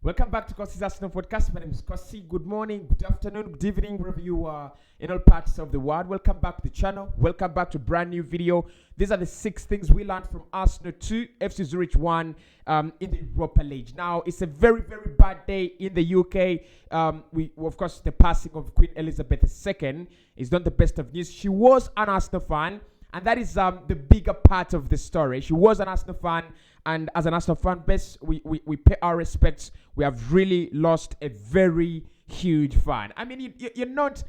Welcome back to Kossi's Arsenal podcast. My name is Kossi. Good morning, good afternoon, good evening, wherever you are in all parts of the world. Welcome back to the channel. Welcome back to a brand new video. These are the 6 things we learned from Arsenal 2, FC Zurich 1 in the Europa League. Now, it's a very, very bad day in the UK. Of course, the passing of Queen Elizabeth II is not the best of news. She was an Arsenal fan, and that is the bigger part of the story. She was an Arsenal fan, and as an Arsenal fan base, we pay our respects. We have really lost a very huge fan. I mean, you're not...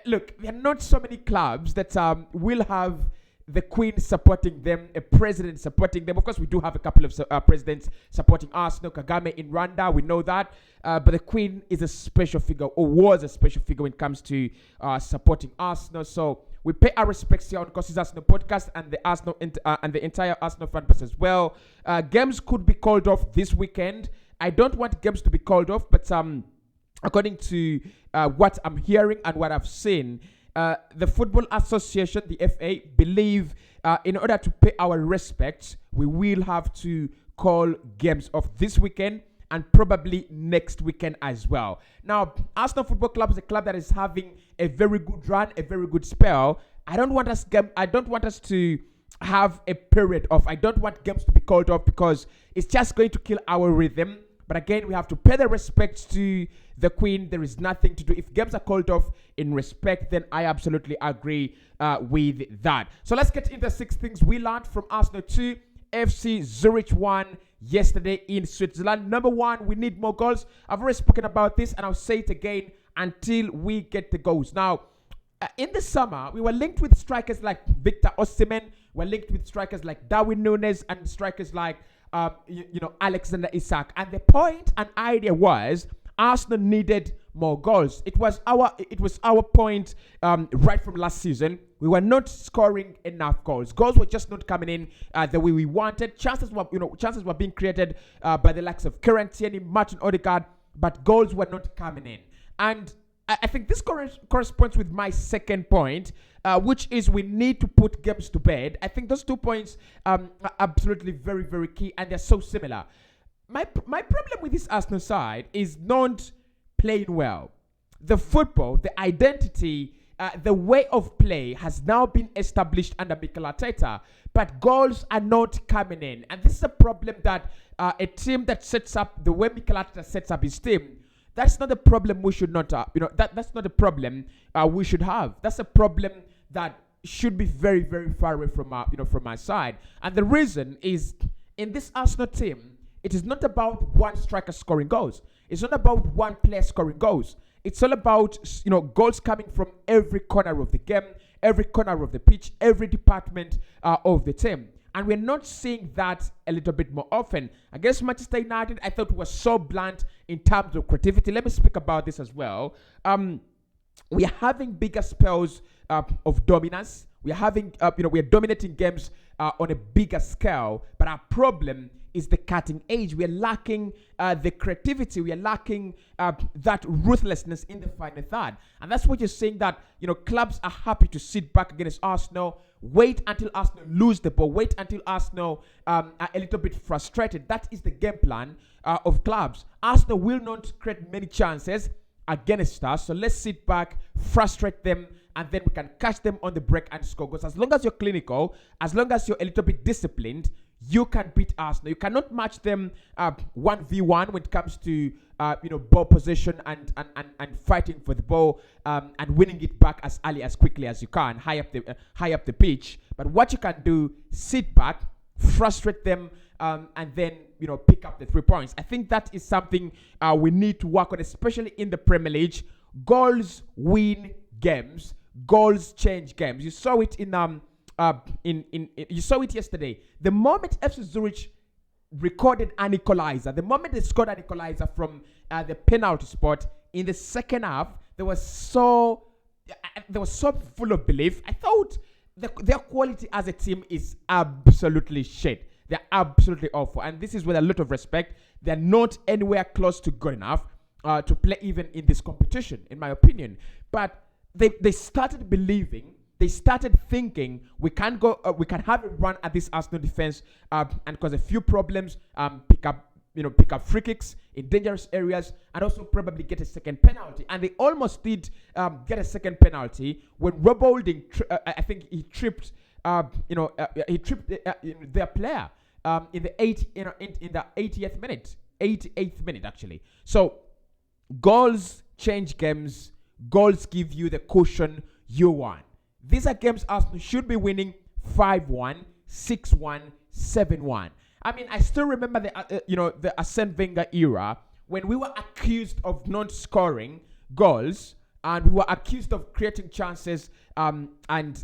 look, there are not so many clubs that will have the Queen supporting them, a president supporting them. Of course, we do have a couple of presidents supporting Arsenal. Kagame in Rwanda, we know that. But the Queen is a special figure, or was a special figure when it comes to supporting Arsenal. So we pay our respects here on Kossi's Arsenal podcast and the Arsenal and the entire Arsenal fan base as well. Games could be called off this weekend. I don't want games to be called off, but according to what I'm hearing and what I've seen, the Football Association, the FA, believe in order to pay our respects, we will have to call games off this weekend and probably next weekend as well. Now, Arsenal Football Club is a club that is having a very good run, a very good spell. I don't want us to have a period off. I don't want games to be called off because it's just going to kill our rhythm. But again, we have to pay the respect to the Queen. There is nothing to do. If games are called off in respect, then I absolutely agree with that. So let's get into 6 things we learned from Arsenal 2, FC Zurich 1 yesterday in Switzerland. Number 1, we need more goals. I've already spoken about this, and I'll say it again until we get the goals. Now, in the summer, we were linked with strikers like Victor Osimhen. We're linked with strikers like Darwin Núñez and strikers like Alexander Isak. And the point and idea was Arsenal needed more goals. It was our point right from last season. We were not scoring enough goals. Goals were just not coming in the way we wanted. Chances were being created by the likes of Kieran Tierney, Martin Odegaard, but goals were not coming in. And I think this corresponds with my second point, which is we need to put games to bed. I think those 2 points are absolutely very, very key, and they're so similar. My problem with this Arsenal side is not playing well. The football, the identity, the way of play has now been established under Mikel Arteta, but goals are not coming in. And this is a problem that a team that sets up the way Mikel Arteta sets up his team, that's not a problem we should not, that's not a problem we should have. That's a problem that should be very, very far away from our side. And the reason is, in this Arsenal team, it is not about one striker scoring goals. It's not about one player scoring goals. It's all about, goals coming from every corner of the game, every corner of the pitch, every department of the team. And we're not seeing that a little bit more often. Against Manchester United, I thought we were so blunt in terms of creativity. Let me speak about this as well. We are having bigger spells of dominance. We are having, we are dominating games on a bigger scale. But our problem is the cutting edge. We are lacking the creativity. We are lacking that ruthlessness in the final third. And that's what you're saying, that, clubs are happy to sit back against Arsenal, wait until Arsenal lose the ball, wait until Arsenal are a little bit frustrated. That is the game plan of clubs. Arsenal will not create many chances against us, so let's sit back, frustrate them, and then we can catch them on the break and score goals. As long as you're clinical, as long as you're a little bit disciplined, you can beat Arsenal. You cannot match them 1v1 when it comes to ball possession and fighting for the ball and winning it back as early, as quickly as you can, high up the pitch. But what you can do, sit back, frustrate them, and then pick up the 3 points. I think that is something we need to work on, especially in the Premier League. Goals win games. Goals change games. You saw it you saw it yesterday. The moment FC Zurich recorded an equalizer, the moment they scored an equalizer from the penalty spot in the second half, they were so full of belief. I thought their quality as a team is absolutely shit. They're absolutely awful, and this is with a lot of respect. They're not anywhere close to good enough to play even in this competition, in my opinion. But they started believing. They started thinking we can have a run at this Arsenal defense and cause a few problems, pick up pick up free kicks in dangerous areas, and also probably get a second penalty. And they almost did get a second penalty when Rob Holding, I think he tripped, their player in the 88th minute actually. So goals change games. Goals give you the cushion you want. These are games Arsenal should be winning 5-1, 6-1, 7-1. I mean, I still remember the Arsene Wenger era when we were accused of not scoring goals and we were accused of creating chances and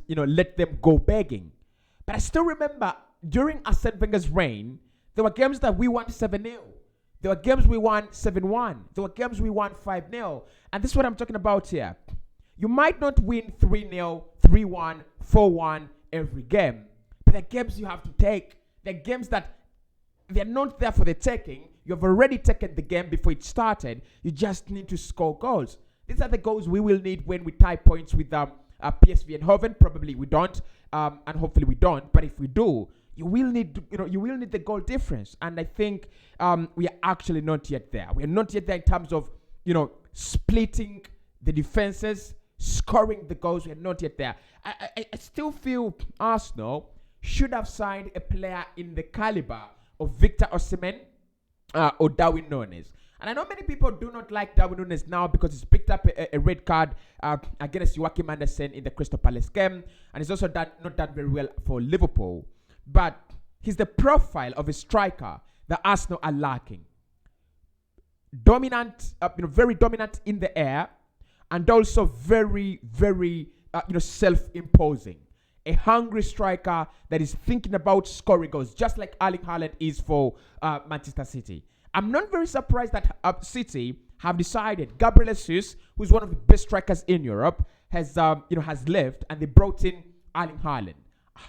let them go begging. But I still remember during Arsene Wenger's reign, there were games that we won 7-0. There were games we won 7-1. There were games we won 5-0. And this is what I'm talking about here. You might not win 3-0, 3-1, 4-1 every game. But the games you have to take, the games that they're not there for the taking. You've already taken the game before it started. You just need to score goals. These are the goals we will need when we tie points with PSV and Hoven. Probably we don't, and hopefully we don't. But if we do, you will need the goal difference. And I think we are actually not yet there. We are not yet there in terms of splitting the defenses, scoring the goals. We are not yet there. I still feel Arsenal should have signed a player in the caliber of Victor Osimhen or Darwin Núñez. And I know many people do not like Darwin Núñez now because he's picked up a red card against Joachim Andersen in the Crystal Palace game. And he's also not done very well for Liverpool. But he's the profile of a striker that Arsenal are lacking. Dominant, very dominant in the air, and also very, very, self-imposing. A hungry striker that is thinking about scoring goals, just like Erling Haaland is for Manchester City. I'm not very surprised that City have decided Gabriel Jesus, who's one of the best strikers in Europe, has left, and they brought in Erling Haaland.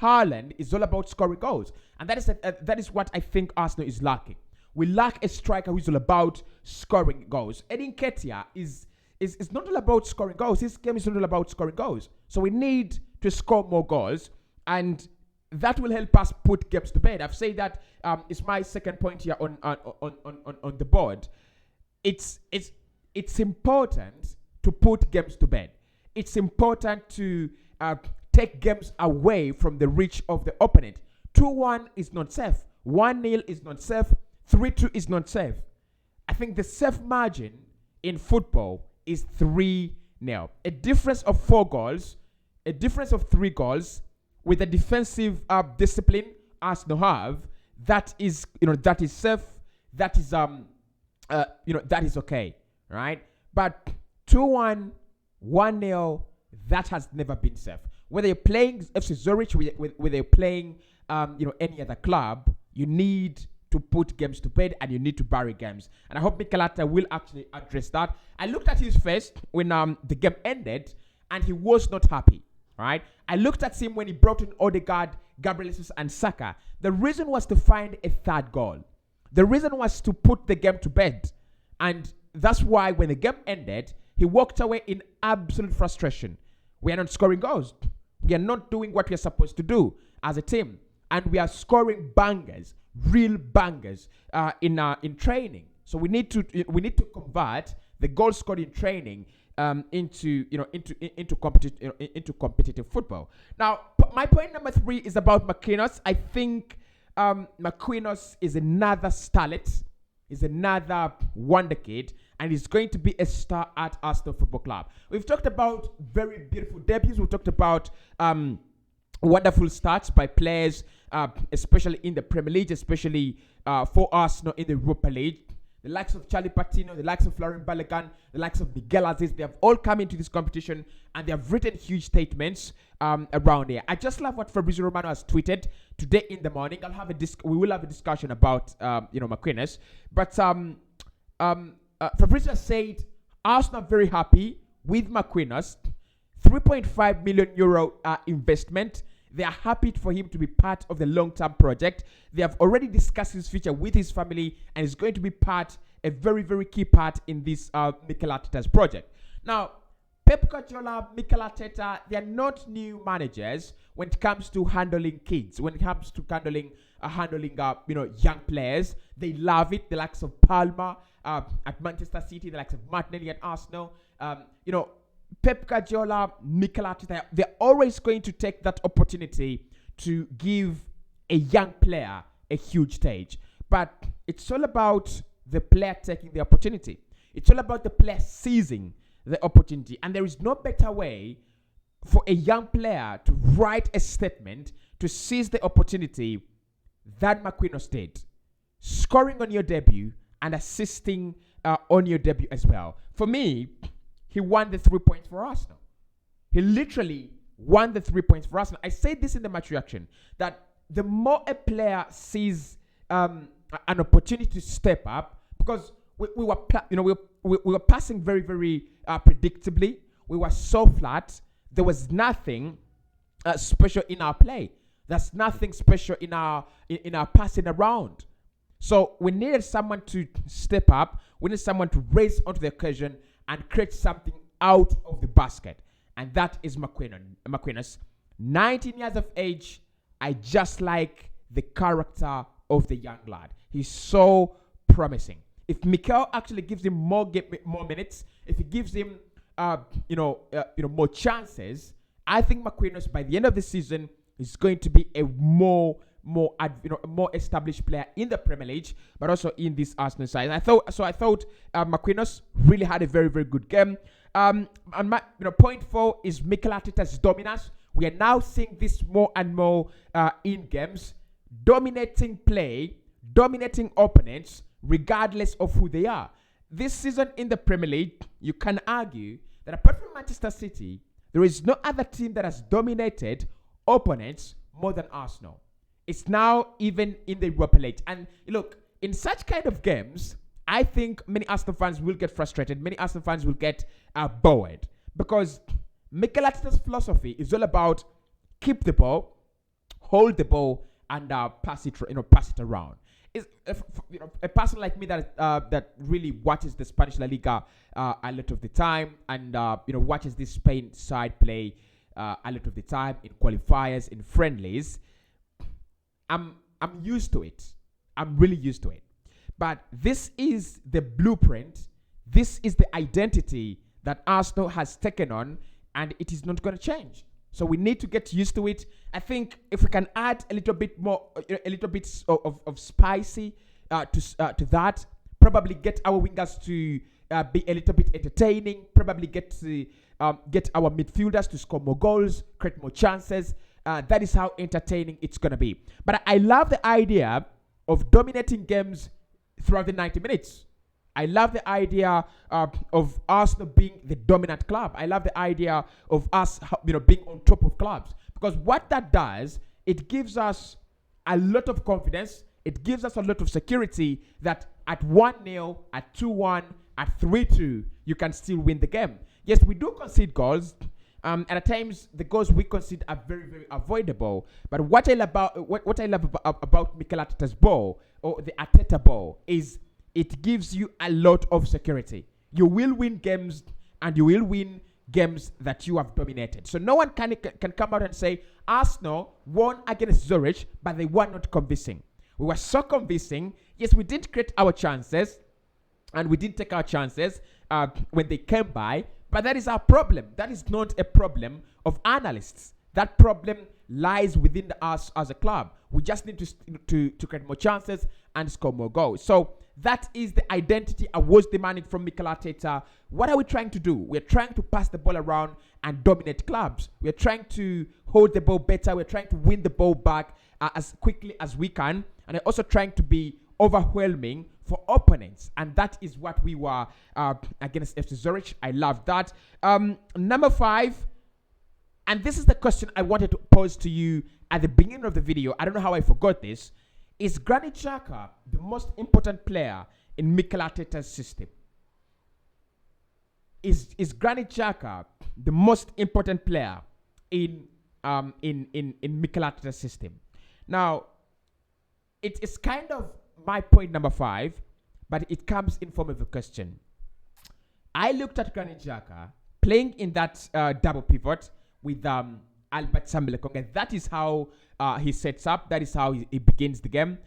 Haaland is all about scoring goals, and that is what I think Arsenal is lacking. We lack a striker who's all about scoring goals. Edin Nketiah is not all about scoring goals. His game is not all about scoring goals. So we need to score more goals, and that will help us put games to bed. I've said that it's my second point here on the board. It's important to put games to bed. It's important to take games away from the reach of the opponent. 2-1 is not safe. 1-0 is not safe. 3-2 is not safe. I think the safe margin in football is 3-0. A difference of 4 goals, a difference of 3 goals with a defensive discipline Arsenal have, that is safe. That is that is okay, right? But 2-1, 1-0, that has never been safe. Whether you're playing FC Zurich, whether you're playing any other club, you need to put games to bed and you need to bury games. And I hope Mikel Arteta will actually address that. I looked at his face when the game ended, and he was not happy. Right? I looked at him when he brought in Odegaard, Gabriel Jesus, and Saka. The reason was to find a third goal. The reason was to put the game to bed. And that's why when the game ended, he walked away in absolute frustration. We are not scoring goals. We are not doing what we are supposed to do as a team. And we are scoring bangers, real bangers, in training. So we need to convert the goal scored in training into competitive football. Now, my point number 3 is about Marquinhos. I think Marquinhos is another starlet, is another wonder kid, and he's going to be a star at Arsenal Football Club. We've talked about very beautiful debuts. We've talked about wonderful starts by players, especially in the Premier League, especially for Arsenal in the Europa League. The likes of Charlie Patino, the likes of Florian Balogun, the likes of Miguel Aziz, they have all come into this competition and they have written huge statements around here. I just love what Fabio Romano has tweeted today in the morning. We will have a discussion about Marquinhos. But Fabrizio said Arsenal are very happy with Marquinhos. 3.5 million euro investment. They are happy for him to be part of the long-term project. They have already discussed his future with his family, and is going to be a very, very key part in this Mikel Arteta's project. Now, Pep Guardiola, Mikel Arteta, they are not new managers when it comes to handling kids, when it comes to handling handling young players. They love it. The likes of Palmer at Manchester City, the likes of Martinelli at Arsenal. Pep Guardiola, Mikel Arteta, they're always going to take that opportunity to give a young player a huge stage. But it's all about the player taking the opportunity. It's all about the player seizing the opportunity. And there is no better way for a young player to write a statement to seize the opportunity than Marquinhos did. Scoring on your debut and assisting on your debut as well. For me, he won the 3 points for Arsenal. He literally won the 3 points for Arsenal. I said this in the match reaction, that the more a player sees an opportunity to step up, because we were passing very, very predictably. We were so flat. There was nothing special in our play. There's nothing special in our passing around. So we needed someone to step up. We needed someone to raise onto the occasion and create something out of the basket. And that is Marquinhos. 19 years of age. I just like the character of the young lad. He's so promising. If Mikel actually gives him more minutes, if he gives him more chances, I think Marquinhos by the end of the season is going to be a more established player in the Premier League, but also in this Arsenal side. And I thought Marquinhos really had a very, very good game. And my point 4 is Mikel Arteta's dominance. We are now seeing this more and more in games, dominating play, dominating opponents, regardless of who they are. This season in the Premier League, you can argue that apart from Manchester City, there is no other team that has dominated opponents more than Arsenal. It's now even in the Europa League. And look, in such kind of games, I think many Arsenal fans will get frustrated. Many Arsenal fans will get bored. Because Mikel Arteta's philosophy is all about keep the ball, hold the ball, and pass it around. Is a person like me that really watches the Spanish La Liga a lot of the time, and watches this Spain side play a lot of the time in qualifiers, in friendlies. I'm used to it. I'm really used to it. But this is the blueprint. This is the identity that Arsenal has taken on, and it is not going to change. So we need to get used to it. I think if we can add a little bit more, a little bit of spicy to that, probably get our wingers to be a little bit entertaining, probably get our midfielders to score more goals, create more chances. That is how entertaining it's going to be. But I love the idea of dominating games throughout the 90 minutes. I love the idea of Arsenal being the dominant club. I love the idea of us, being on top of clubs. Because what that does, it gives us a lot of confidence. It gives us a lot of security that at 1-0, at 2-1, at 3-2, you can still win the game. Yes, we do concede goals. And at times, the goals we concede are very, very avoidable. But what I love about Mikel Arteta's ball, or the Arteta ball, is it gives you a lot of security. You will win games, and you will win games that you have dominated. So no one can come out and say, Arsenal won against Zurich, but they were not convincing. We were so convincing. Yes, we didn't create our chances, and we didn't take our chances when they came by, but that is our problem. That is not a problem of analysts. That problem lies within us as a club. We just need to create more chances and score more goals. So that is the identity I was demanding from Mikel Arteta. What are we trying to do? We're trying to pass the ball around and dominate clubs. We're trying to hold the ball better. We're trying to win the ball back as quickly as we can. And we're also trying to be overwhelming for opponents. And that is what we were against FC Zurich. I love that. Number 5, and this is the question I wanted to pose to you at the beginning of the video. I don't know how I forgot this. Is Granit Xhaka the most important player in Mikel Arteta's system? Is Granit Xhaka the most important player in Mikel Arteta's system? Now, it's kind of my point number 5, but it comes in form of a question. I looked at Granit Xhaka playing in that double pivot with Albert Sambelekong, and that is how he sets up. That is how he begins the game.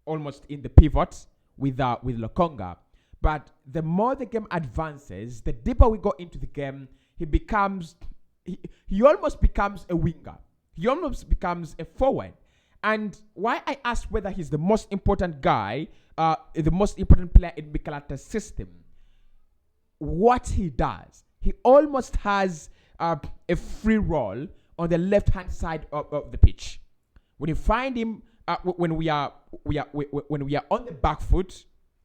Almost in the pivot with Lokonga. But the more the game advances, the deeper we go into the game, he almost becomes a winger. He almost becomes a forward. And why I asked whether he's the most important guy, the most important player in Mikel Arteta's system, what he does, he almost has a free roll on the left-hand side of the pitch. When you find him, when we are on the back foot,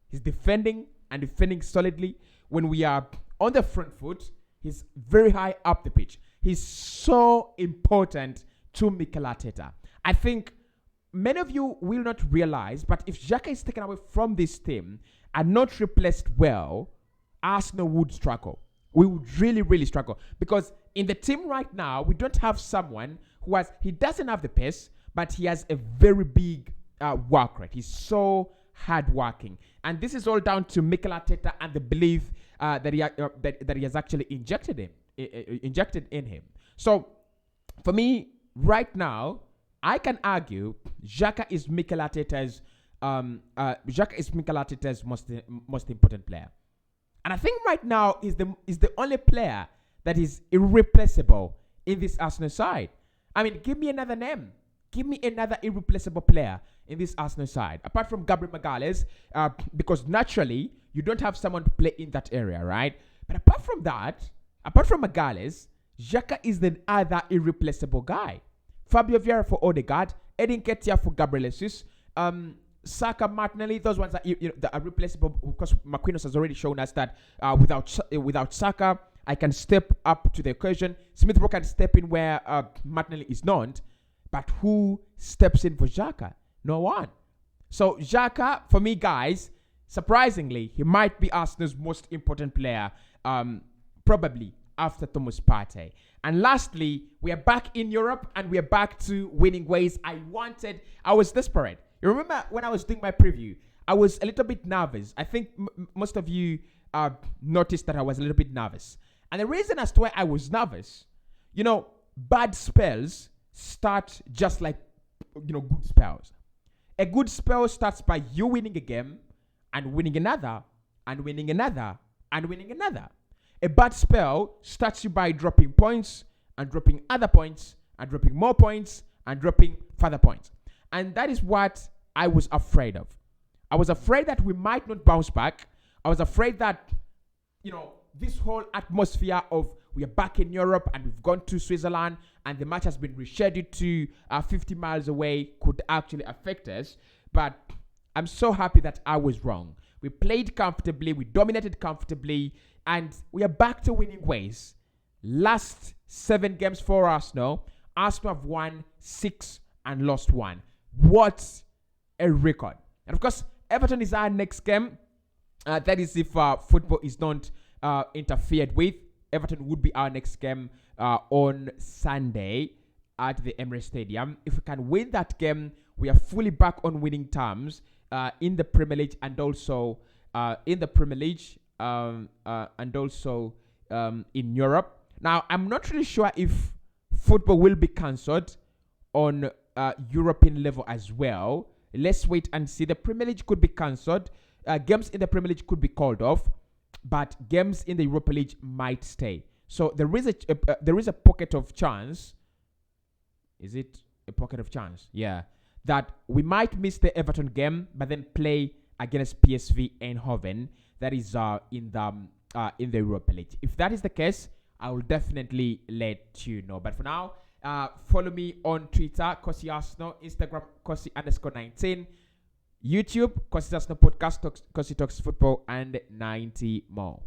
he's defending and defending solidly. When we are on the front foot, he's very high up the pitch. He's so important to Mikel Arteta. I think many of you will not realize, but if Xhaka is taken away from this team and not replaced well, Arsenal would struggle. We would really, really struggle. Because in the team right now, we don't have someone he doesn't have the pace, but he has a very big work rate. He's so hardworking. And this is all down to Mikel Arteta and the belief that he has actually injected in him. So, for me, right now, I can argue Xhaka is Mikel Arteta's most important player. And I think right now is the only player that is irreplaceable in this Arsenal side. I mean, give me another name. Give me another irreplaceable player in this Arsenal side. Apart from Gabriel Magalhaes, because naturally, you don't have someone to play in that area, right? But apart from Magalhaes, Xhaka is the other irreplaceable guy. Fabio Viera for Odegaard, Edin Ketia for Gabriel Jesus, Saka, Martinelli, those ones that are replaceable. Because Marquinhos has already shown us that without Saka, I can step up to the occasion. Smith Rowe can step in where Martinelli is not. But who steps in for Xhaka? No one. So Xhaka, for me, guys, surprisingly, he might be Arsenal's most important player, probably after Thomas Partey. And lastly, we are back in Europe and we are back to winning ways. I was desperate. You remember when I was doing my preview, I was a little bit nervous. I think most of you noticed that I was a little bit nervous. And the reason as to why I was nervous, bad spells start just like, good spells. A good spell starts by you winning a game and winning another and winning another and winning another. A bad spell starts you by dropping points and dropping other points and dropping more points and dropping further points. And that is what I was afraid of. I was afraid that we might not bounce back. I was afraid that, this whole atmosphere of we are back in Europe and we've gone to Switzerland and the match has been rescheduled to 50 miles away could actually affect us. But I'm so happy that I was wrong. We played comfortably, we dominated comfortably, and we are back to winning ways. Last 7 games for Arsenal have won 6 and lost 1. What a record. And of course, Everton is our next game. That is if football is not interfered with. Everton would be our next game on Sunday at the Emirates Stadium. If we can win that game, we are fully back on winning terms in the Premier League and also in Europe. Now, I'm not really sure if football will be cancelled on European level as well. Let's wait and see. The Premier League could be cancelled. Games in the Premier League could be called off, but games in the Europa League might stay. So there is a pocket of chance. Is it a pocket of chance? Yeah, that we might miss the Everton game, but then play against PSV Eindhoven. That is in the Europa League. If that is the case, I will definitely let you know. But for now, follow me on Twitter, Kosi Arsenal, Instagram, Kosi_19, YouTube, Kosi Arsenal Podcast, Kosi Talks Football, and 90 more.